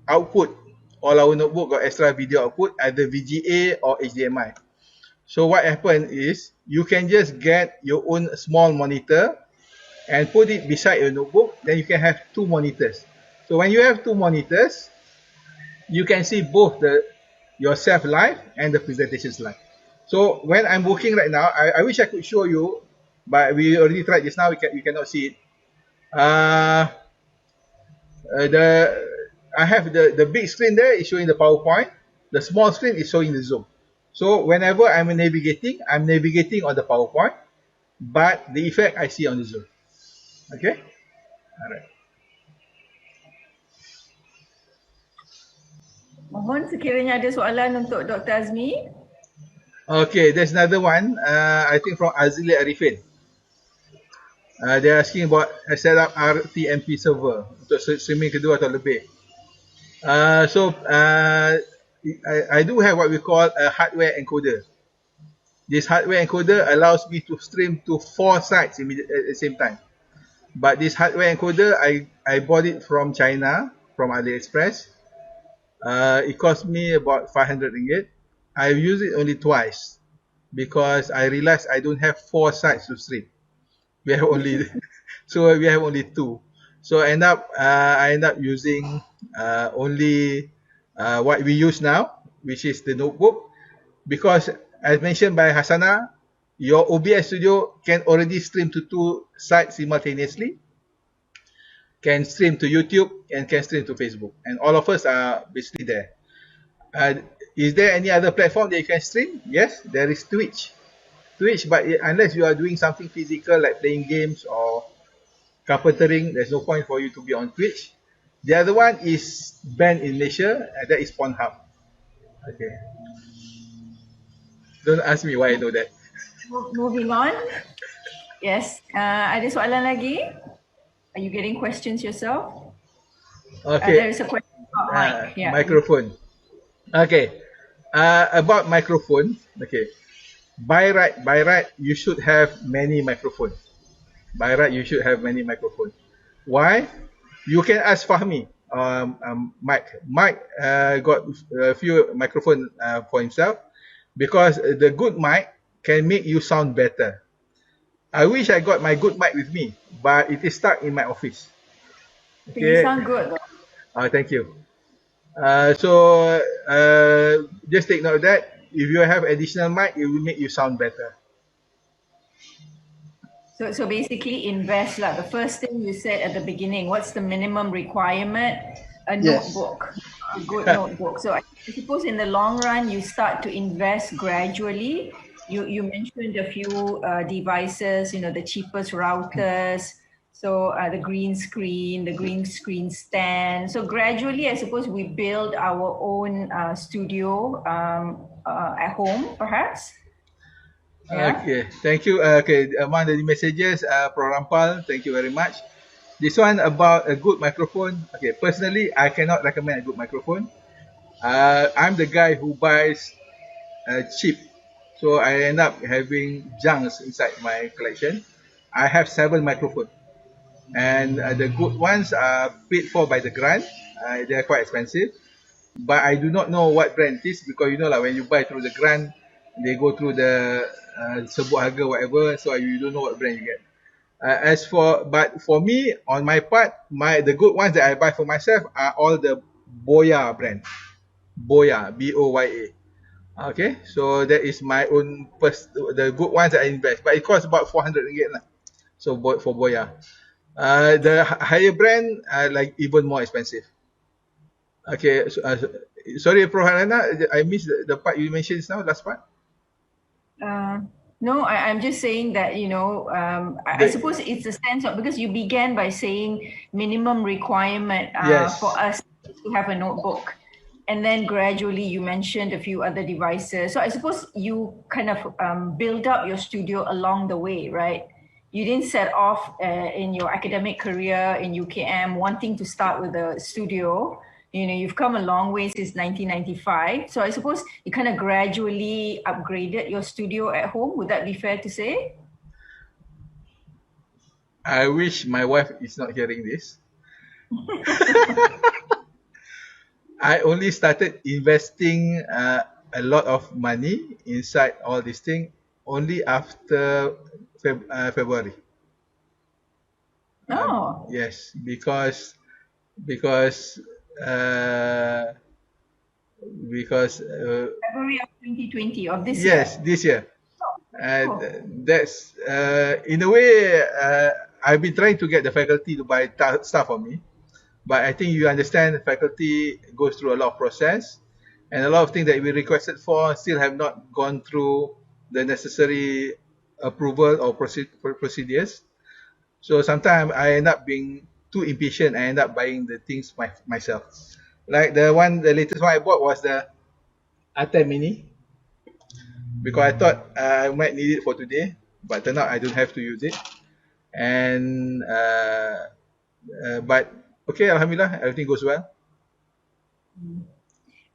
output. All our notebook got extra video output, either VGA or HDMI. So what happened is, you can just get your own small monitor and put it beside your notebook, then you can have 2 monitors. So when you have 2 monitors, you can see both yourself live and the presentation slide. So when I'm working right now, I wish I could show you, but we already tried just now, you cannot see it. I have the big screen there is showing the PowerPoint. The small screen is showing the Zoom. So whenever I'm navigating on the PowerPoint, but the effect I see on the Zoom. Okay? Alright. Mohon sekiranya ada soalan untuk Dr. Azmi. Okay, there's another one. I think from Azili Arifin. They're asking about set up RTMP server untuk streaming kedua atau lebih. I do have what we call a hardware encoder. This hardware encoder allows me to stream to 4 sites at the same time. But this hardware encoder, I bought it from China, from AliExpress. It cost me about 500 ringgit. I've used it only twice because I realized I don't have 4 sites to stream. We have only we have only 2. So I end up using only what we use now, which is the notebook, because as mentioned by Hasana, your OBS Studio can already stream to 2 sites simultaneously, can stream to YouTube and can stream to Facebook, and all of us are basically there. Is there any other platform that you can stream? Yes, there is Twitch, but unless you are doing something physical like playing games or carpentering, there's no point for you to be on Twitch. The other one is banned in Malaysia, and that is Pornhub. Okay. Don't ask me why I know that. Moving on. Yes. Ada soalan lagi? Are you getting questions yourself? Okay. There is a question about mic. Yeah. Microphone. Okay. About microphone. Okay. By right, you should have many microphones. By right, you should have many microphones. Why? You can ask Fahmi, Mike. Mike got a few microphones for himself because the good mic can make you sound better. I wish I got my good mic with me, but it is stuck in my office. Okay. You sound good though. Thank you. Just take note of that. If you have additional mic, it will make you sound better. So basically invest lah. The first thing you said at the beginning, what's the minimum requirement? A notebook, a good notebook. So I suppose in the long run, you start to invest gradually you mentioned a few devices, the cheapest routers. So the green screen stand. So gradually, I suppose we build our own studio at home, perhaps. Yeah. Okay, thank you. Okay, among the messages, Prorampal, thank you very much. This one about a good microphone. Okay, personally, I cannot recommend a good microphone. I'm the guy who buys cheap, so I end up having junks inside my collection. I have 7 microphones, and the good ones are paid for by the grant. They are quite expensive, but I do not know what brand it is because like when you buy through the grant, they go through the sebut harga whatever, so you don't know what brand you get. But for me, on my part, the good ones that I buy for myself are all the Boya brand. Boya, Boya. Okay, so that is my own the good ones that I invest, but it costs about 400 ringgit lah. So for Boya, the higher brand are like even more expensive. Okay, sorry, Pro Harana, I missed the part you mentioned just now, last part. No, I'm just saying that, I suppose it's a sense of, because you began by saying minimum requirement Yes. for us to have a notebook. And then gradually you mentioned a few other devices. So I suppose you kind of build up your studio along the way, right? You didn't set off in your academic career in UKM wanting to start with a studio. You've come a long way since 1995. So I suppose you kind of gradually upgraded your studio at home. Would that be fair to say? I wish my wife is not hearing this. I only started investing a lot of money inside all these things only after February. Oh. Yes, because uh, February of 2020 of this year. yes, this year. Oh. That's in a way I've been trying to get the faculty to buy stuff for me, but I think you understand the faculty goes through a lot of process, and a lot of things that we requested for still have not gone through the necessary approval or procedures. So sometimes I end up being too impatient. I end up buying the things myself. Like the latest one I bought was the Atem Mini because I thought I might need it for today, but turned out I don't have to use it. And but okay, Alhamdulillah, everything goes well.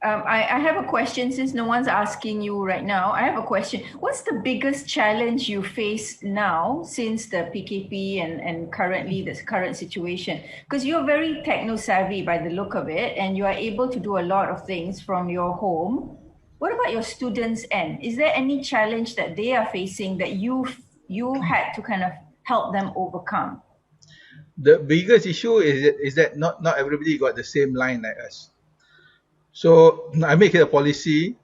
I have a question since no one's asking you right now. I have a question. What's the biggest challenge you face now since the PKP and currently this current situation? Because you're very techno savvy by the look of it, and you are able to do a lot of things from your home. What about your students' end? Is there any challenge that they are facing that you had to kind of help them overcome? The biggest issue is that not everybody got the same line like us. So I make it a policy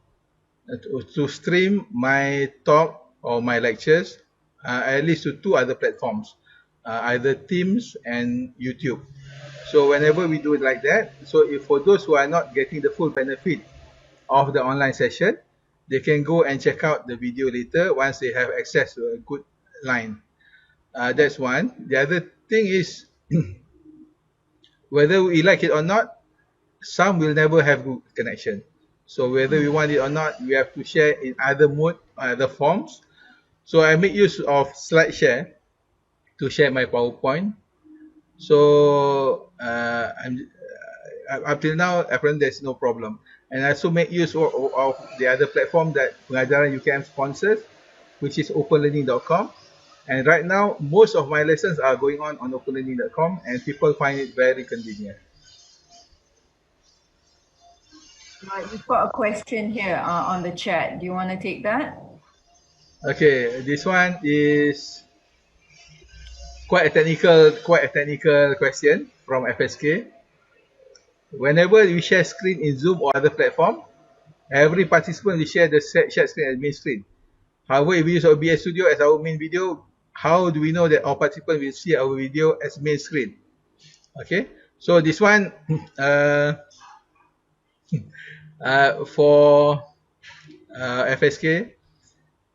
to stream my talk or my lectures at least to 2 other platforms, either Teams and YouTube. So whenever we do it like that, so if for those who are not getting the full benefit of the online session, they can go and check out the video later once they have access to a good line. That's one. The other thing is whether we like it or not, some will never have good connection. So whether we want it or not, we have to share in other mode, other forms. So I make use of SlideShare to share my PowerPoint. So up till now, apparently there's no problem. And I also make use of the other platform that Pengajaran UKM sponsors, which is openlearning.com. And right now, most of my lessons are going on openlearning.com, and people find it very convenient. You've got a question here on the chat. Do you want to take that? Okay, this one is quite a technical question from FSK. Whenever we share screen in Zoom or other platform, every participant will share the shared screen as main screen. However, if we use OBS Studio as our main video, how do we know that all participants will see our video as main screen? Okay, so this one for FSK,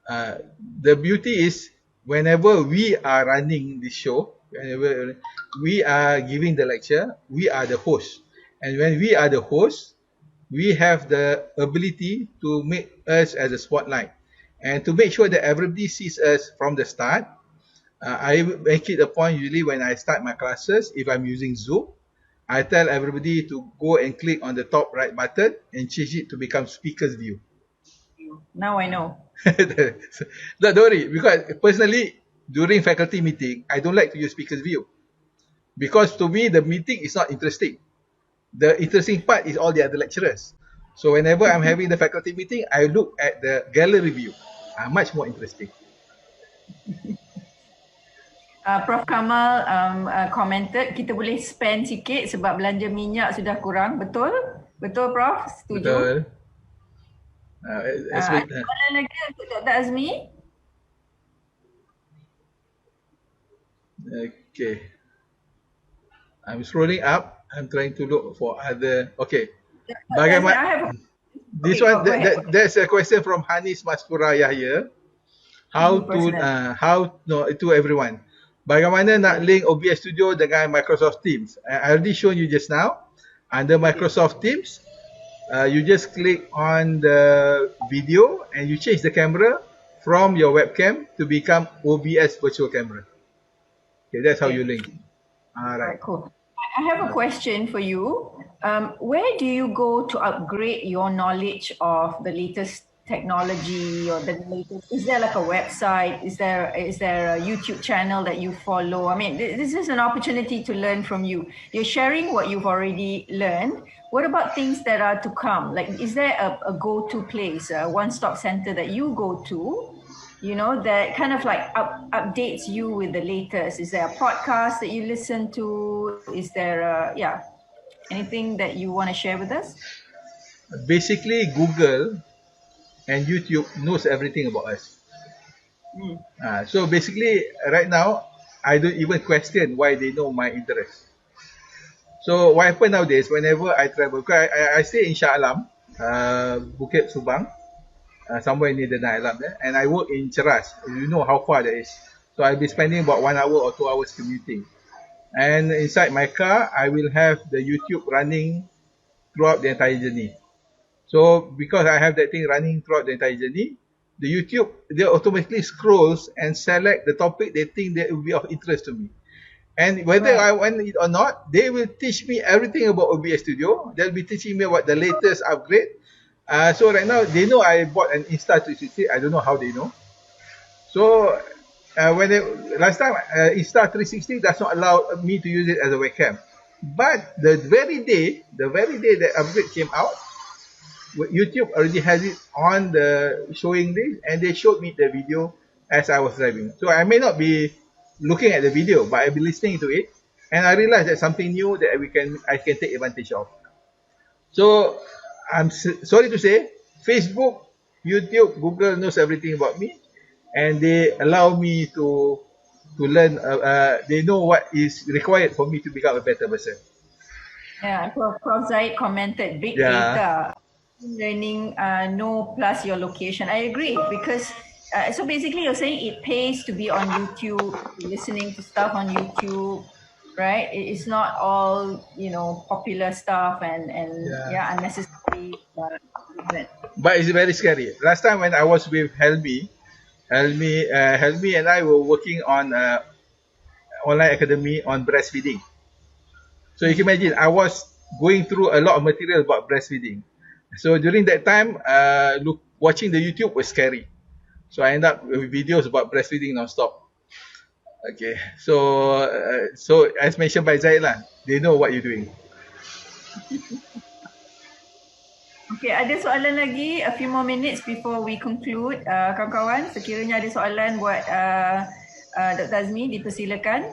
The beauty is whenever we are running the show, whenever we are giving the lecture, we are the host. And when we are the host, we have the ability to make us as a spotlight. And to make sure that everybody sees us from the start, I make it a point usually when I start my classes, if I'm using Zoom, I tell everybody to go and click on the top right button and change it to become speaker's view. Now I know. No, don't worry, because personally, during faculty meeting, I don't like to use speaker's view. Because to me, the meeting is not interesting. The interesting part is all the other lecturers. So whenever I'm having the faculty meeting, I look at the gallery view. Much more interesting. Prof Kamal commented, kita boleh spend sikit sebab belanja minyak sudah kurang. Betul? Betul, Prof? Setuju? Betul. Ada lagi untuk Dr. Azmi? Okay. I'm scrolling up. I'm trying to look for other. Okay. Bagaimana? This one, there's a question from Hanis Maskura Yahya. To everyone. Bagaimana nak link OBS Studio dengan Microsoft Teams? I already shown you just now. Under Microsoft Teams, you just click on the video and you change the camera from your webcam to become OBS virtual camera. Okay, that's how you link. Alright. Cool. I have a question for you. Where do you go to upgrade your knowledge of the latest technology or the latest? Is there like a website? Is there a YouTube channel that you follow? I mean, this is an opportunity to learn from you. You're sharing what you've already learned. What about things that are to come? Like, is there a go-to place, a one-stop center that you go to, you know, that kind of like updates you with the latest? Is there a podcast that you listen to? Is there anything that you want to share with us? Basically, Google and YouTube knows everything about us. So basically, right now, I don't even question why they know my interest. So what happens nowadays, whenever I travel, because I stay in Shah Alam, Bukit Subang, somewhere near the Nailam there, and I work in Cheras. You know how far that is. So I'll be spending about 1 hour or 2 hours commuting. And inside my car, I will have the YouTube running throughout the entire journey. So because I have that thing running throughout the entire journey, the YouTube, they automatically scrolls and select the topic they think that will be of interest to me. And whether I want it or not, they will teach me everything about OBS Studio. They'll be teaching me about the latest upgrade. So right now, they know I bought an Insta360. I don't know how they know. So last time, Insta360 does not allow me to use it as a webcam. But the very day that upgrade came out, YouTube already has it on the showing this, and they showed me the video as I was driving. So I may not be looking at the video, but I'll be listening to it, and I realized that something new that I can take advantage of. So I'm sorry to say, Facebook, YouTube, Google knows everything about me, and they allow me to learn. They know what is required for me to become a better person. Yeah, Prof. Zaid commented, big data, learning, no plus your location. I agree, because so basically you're saying it pays to be on YouTube, listening to stuff on YouTube, right? It's not all, you know, popular stuff and unnecessary. But it's very scary. Last time when I was with Helmi and I were working on online academy on breastfeeding. So you can imagine, I was going through a lot of material about breastfeeding. So during that time, watching the YouTube was scary. So I ended up with videos about breastfeeding non-stop. Okay, so as mentioned by Zaid lah, they know what you're doing. Okay, ada soalan lagi, a few more minutes before we conclude. Kawan-kawan, sekiranya ada soalan buat Dr. Azmi, dipersilakan.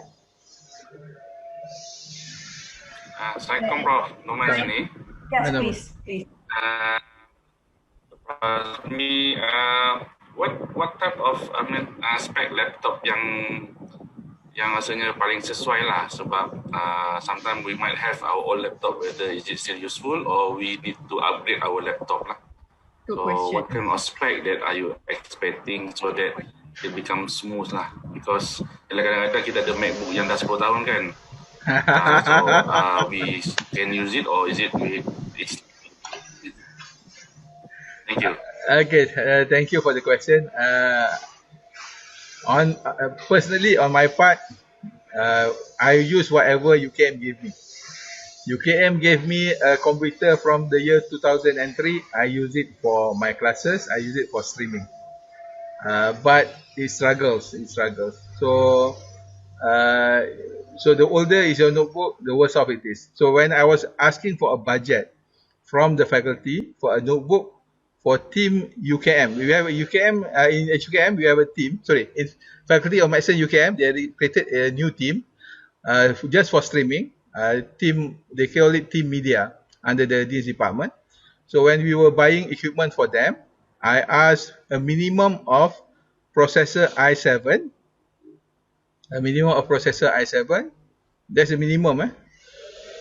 Assalamualaikum, Prof. Nama sini. Yes, please. What type of spec laptop yang rasanya paling sesuai lah, sebab sometimes we might have our old laptop, whether is it still useful or we need to upgrade our laptop lah. Good So question. what kind of spec that are you expecting so that it becomes smooth lah? Because kadang-kadang kita ada MacBook yang dah 10 tahun kan. So we can use it, or is it it's thank you. Okay, thank you for the question. Personally, on my part, I use whatever UKM give me. UKM gave me a computer from the year 2003. I use it for my classes. I use it for streaming. But it struggles. It struggles. Uh, so the older is your notebook, the worse off it is. So when I was asking for a budget from the faculty for a notebook for team UKM, we have a UKM in HUKM. We have a team. Sorry, in Faculty of Medicine UKM, they created a new team just for streaming. Team, they call it Team Media under this department. So when we were buying equipment for them, I asked a minimum of processor i7, a minimum of processor i7. That's a minimum,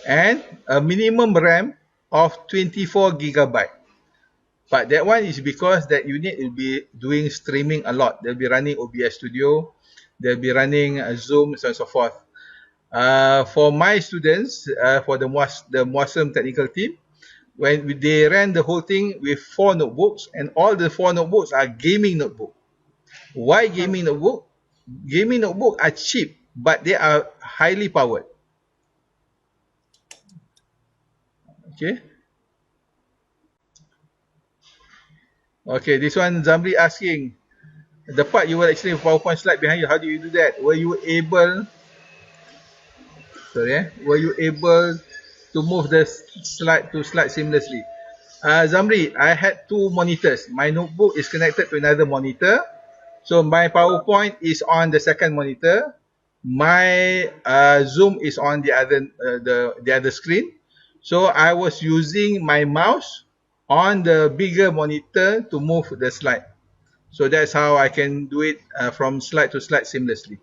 and a minimum RAM of 24 gigabyte. But that one is because that unit will be doing streaming a lot. They'll be running OBS Studio, they'll be running Zoom, so on and so forth. For my students, for the Muasem technical team, when they ran the whole thing with 4 notebooks, and all the 4 notebooks are gaming notebook. Why gaming notebook? Gaming notebook are cheap, but they are highly powered. Okay. Okay, this one Zamri asking, the part you will actually PowerPoint slide behind you, how do you do that? Were you able to move the slide to slide seamlessly? Zamri, I had 2 monitors. My notebook is connected to another monitor. So my PowerPoint is on the second monitor. My Zoom is on the other screen. So I was using my mouse on the bigger monitor to move the slide. So that's how I can do it from slide to slide seamlessly.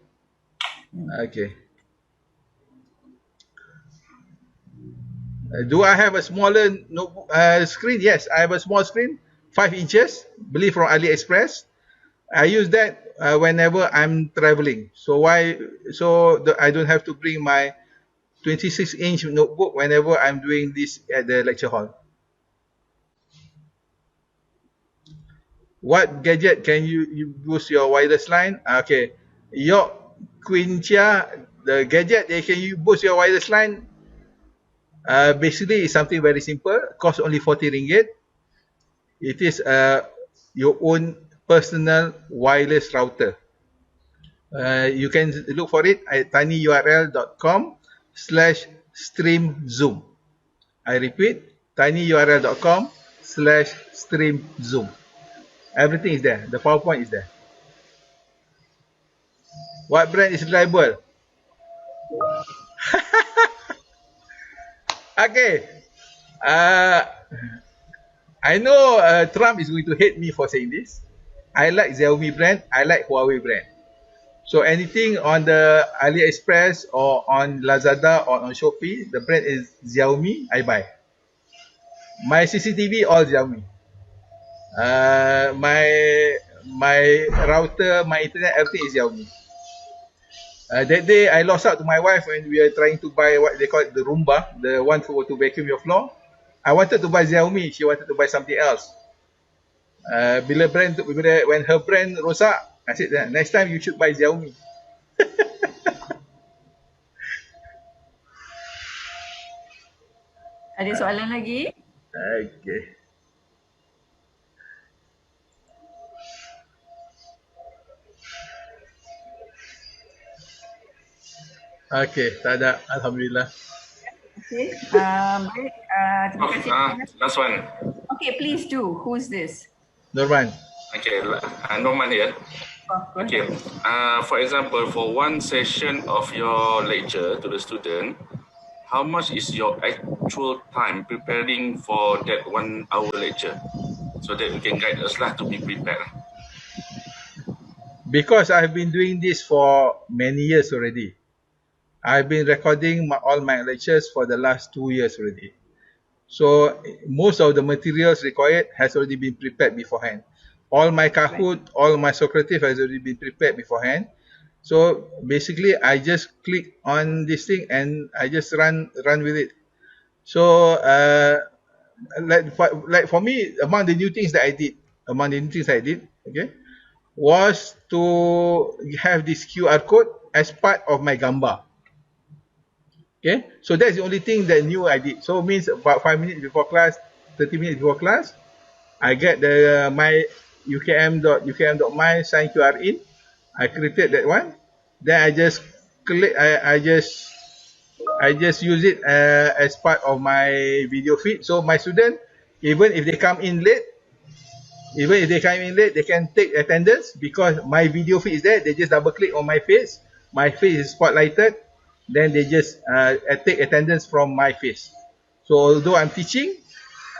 Okay. Do I have a smaller notebook screen? Yes, I have a small screen, 5 inches, believe from AliExpress. I use that whenever I'm traveling. So I don't have to bring my 26-inch notebook whenever I'm doing this at the lecture hall. What gadget can you boost your wireless line? Okay, your Quintia, the gadget that can you boost your wireless line, basically is something very simple, cost only 40 ringgit. It is your own personal wireless router. You can look for it at tinyurl.com/streamzoom. I repeat, tinyurl.com/streamzoom. Everything is there. The PowerPoint is there. What brand is reliable? Okay. I know Trump is going to hate me for saying this. I like Xiaomi brand. I like Huawei brand. So anything on the AliExpress or on Lazada or on Shopee, the brand is Xiaomi, I buy. My CCTV all Xiaomi. My router, my internet, everything is Xiaomi. That day I lost out to my wife when we were trying to buy what they call it, the Roomba, the one to vacuum your floor. I wanted to buy Xiaomi, she wanted to buy something else. When her brand rosak, I said, next time you should buy Xiaomi. Ada soalan lagi? Okay. Okay, tak ada. Alhamdulillah. Okay. Baik. Terima kasih. Last one. Okay, please do. Who's this? Norman. Okay, Norman here. Okay. For example, for one session of your lecture to the student, how much is your actual time preparing for that 1 hour lecture? So that you can guide us to be prepared. Because I've been doing this for many years already. I've been recording all my lectures for the last 2 years already. So most of the materials required has already been prepared beforehand. All my Kahoot, all my Socrative has already been prepared beforehand. So basically, I just click on this thing and I just run with it. So like for me, among the new things that I did, okay, was to have this QR code as part of my gambar. Okay, so that's the only thing that new I did. So means about 5 minutes before class, 30 minutes before class, I get the my ukm.my sign QR in. I created that one. Then I just click. I just use it as part of my video feed. So my student, even if they come in late, they can take attendance because my video feed is there. They just double click on my face. My face is spotlighted. Then they just take attendance from my face. So although I'm teaching,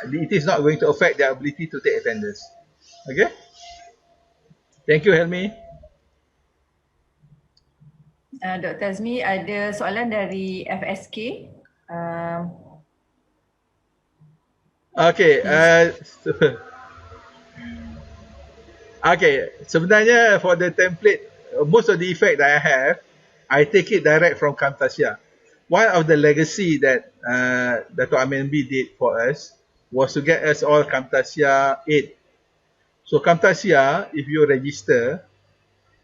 it is not going to affect their ability to take attendance. Okay? Thank you, Helmi. Dr. Azmi, ada soalan dari FSK. Okay. Okay. Sebenarnya for the template, most of the effect that I have, I take it direct from Camtasia. One of the legacy that Dr. Amin B did for us was to get us all Camtasia 8. So Camtasia, if you register,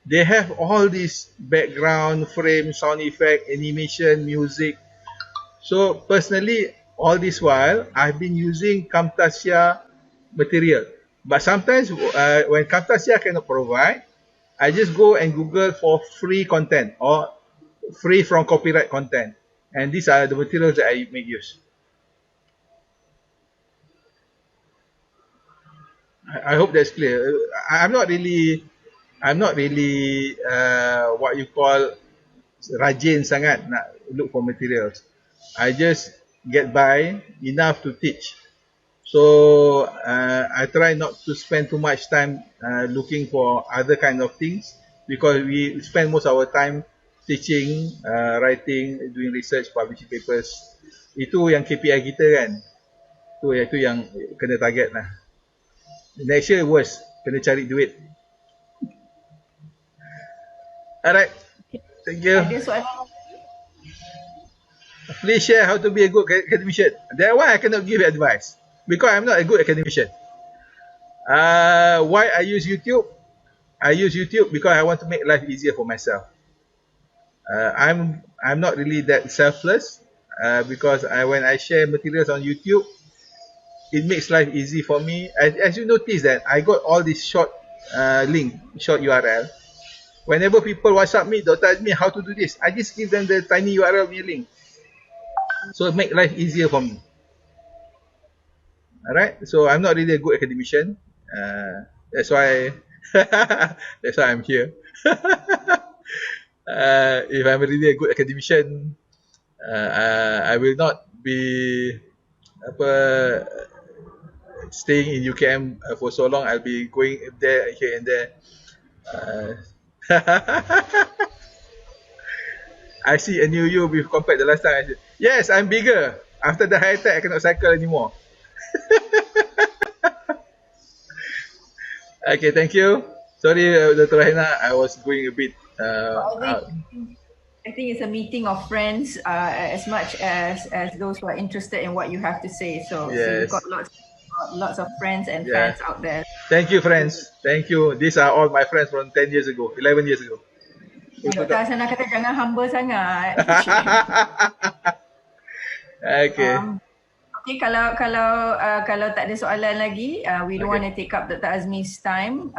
they have all this background, frame, sound effect, animation, music. So personally, all this while, I've been using Camtasia material. But sometimes when Camtasia cannot provide, I just go and Google for free content or free from copyright content. And these are the materials that I make use. I hope that's clear. I'm not really what you call rajin sangat nak look for materials. I just get by enough to teach. So I try not to spend too much time looking for other kind of things because we spend most of our time teaching, writing, doing research, publishing papers. Itu yang KPI kita kan. Itu yang kena target lah. Next year worse, kena cari duit. Alright, thank you. Ada soalan? Please share how to be a good academician. That one I cannot give advice because I'm not a good academician. Why I use YouTube? I use YouTube because I want to make life easier for myself. I'm not really that selfless because when I share materials on YouTube, it makes life easy for me. As you notice that I got all these short link, short URL. Whenever people WhatsApp me, Dr. Azmi, how to do this? I just give them the tiny URL link. So it make life easier for me. Alright, so I'm not really a good academician. That's why I'm here. If I'm really a good academician, I will not be staying in UKM for so long. I'll be going there, here and there. I see a new you with compared to the last time. I said, yes, I'm bigger. After the high tech, I cannot cycle anymore. Okay, thank you. Sorry, Dr. Rahina, I was going a bit out. I think it's a meeting of friends as much as those who are interested in what you have to say. So, Yes. so you've got lots of friends and fans out there. Thank you, friends. Thank you. These are all my friends from 10 years ago, 11 years ago. Dr. Hasanah kata jangan humble sangat. Okay. Okay, kalau tak ada soalan lagi, we don't want to take up Dr. Azmi's time.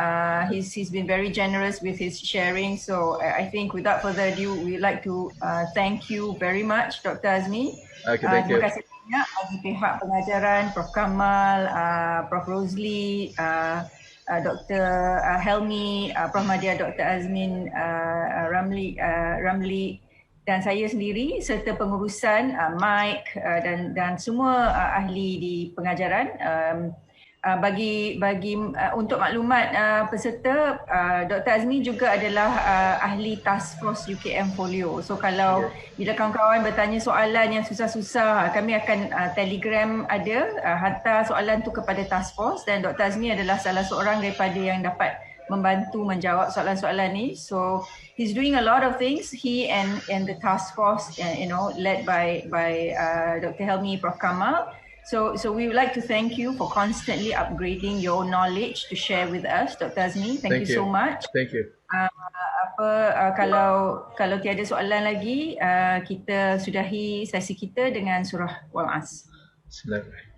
He's been very generous with his sharing. So I think without further ado, we'd like to thank you very much, Dr. Azmi. Okay, thank you. Terima kasih banyak bagi pihak pengajaran, Prof. Kamal, Prof. Rosli, Dr. Helmi, Prof. Madia, Dr. Azmin, Ramli dan saya sendiri serta pengurusan Mike dan semua ahli di pengajaran. untuk maklumat peserta, Dr. Azmi juga adalah ahli Task Force UKM Folio. So kalau bila kawan-kawan bertanya soalan yang susah-susah, kami akan Telegram ada, hantar soalan tu kepada Task Force, dan Dr. Azmi adalah salah seorang daripada yang dapat membantu menjawab soalan-soalan ni. So he's doing a lot of things. He and the Task Force, led by Dr. Helmi, Prof. Kamal. So we would like to thank you for constantly upgrading your knowledge to share with us, Dr. Azmi. Thank you so much. Thank you. Kalau tiada soalan lagi, kita sudahi sesi kita dengan surah Wal-As. Bismillahirrahmanirrahim.